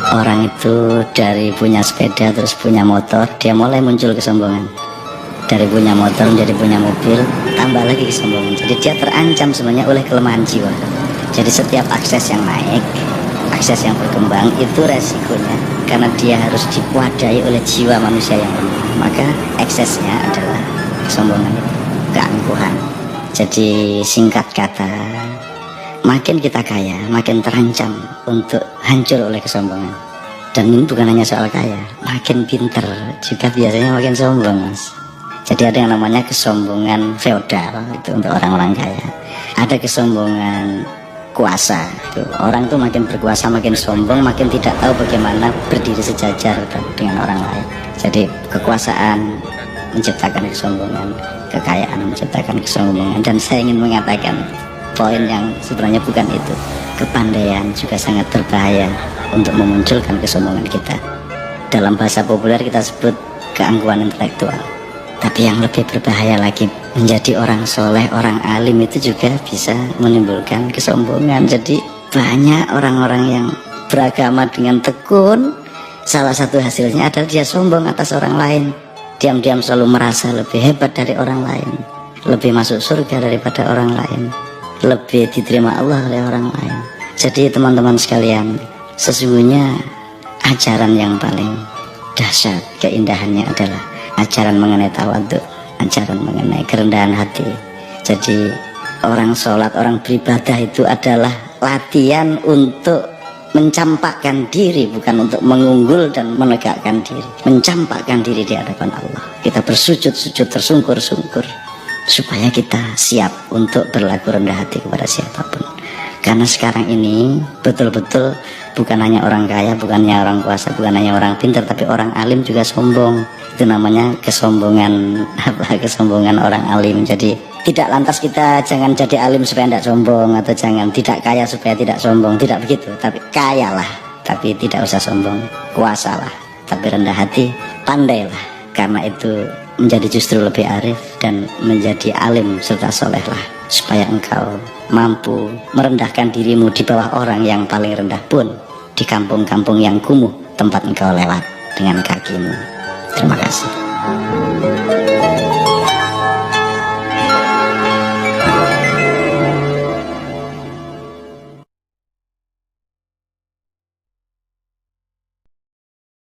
Orang itu dari punya sepeda terus punya motor, dia mulai muncul kesombongan. Dari punya motor menjadi punya mobil, tambah lagi kesombongan. Jadi dia terancam sebenarnya oleh kelemahan jiwa. Jadi setiap akses yang naik, akses yang berkembang, itu resikonya karena dia harus dikuasai oleh jiwa manusia yang lemah. Maka eksesnya adalah kesombongan itu, keangkuhan. Jadi singkat kata, makin kita kaya, makin terancam untuk hancur oleh kesombongan. Dan ini bukan hanya soal kaya, makin pinter juga biasanya makin sombong, Mas. Jadi ada yang namanya kesombongan feodal, itu untuk orang-orang kaya. Ada kesombongan kuasa, itu orang tuh makin berkuasa makin sombong, makin tidak tahu bagaimana berdiri sejajar dengan orang lain. Jadi kekuasaan menciptakan kesombongan, kekayaan menciptakan kesombongan. Dan saya ingin mengatakan poin yang sebenarnya bukan itu. Kepandaian juga sangat berbahaya untuk memunculkan kesombongan kita. Dalam bahasa populer kita sebut keangkuhan intelektual. Tapi yang lebih berbahaya lagi, menjadi orang soleh, orang alim itu juga bisa menimbulkan kesombongan. Jadi banyak orang-orang yang beragama dengan tekun, salah satu hasilnya adalah dia sombong atas orang lain. Diam-diam selalu merasa lebih hebat dari orang lain, lebih masuk surga daripada orang lain, lebih diterima Allah oleh orang lain. Jadi teman-teman sekalian, sesungguhnya ajaran yang paling dahsyat keindahannya adalah ajaran mengenai tawadhu, ajaran mengenai kerendahan hati. Jadi orang sholat, orang beribadah itu adalah latihan untuk mencampakkan diri, bukan untuk mengunggul dan menegakkan diri. Mencampakkan diri di hadapan Allah. Kita bersujud-sujud, tersungkur-sungkur, supaya kita siap untuk berlaku rendah hati kepada siapapun. Karena sekarang ini betul-betul bukan hanya orang kaya, bukan hanya orang kuasa, bukan hanya orang pintar, tapi orang alim juga sombong. Itu namanya kesombongan, kesombongan orang alim. Jadi tidak lantas kita jangan jadi alim supaya tidak sombong, atau jangan tidak kaya supaya tidak sombong, tidak begitu. Tapi kayalah, tapi tidak usah sombong. Kuasalah, tapi rendah hati. Pandailah, karena itu menjadi justru lebih arif dan menjadi alim serta solehlah, supaya engkau mampu merendahkan dirimu di bawah orang yang paling rendah pun di kampung-kampung yang kumuh tempat engkau lewat dengan kakimu. Terima kasih.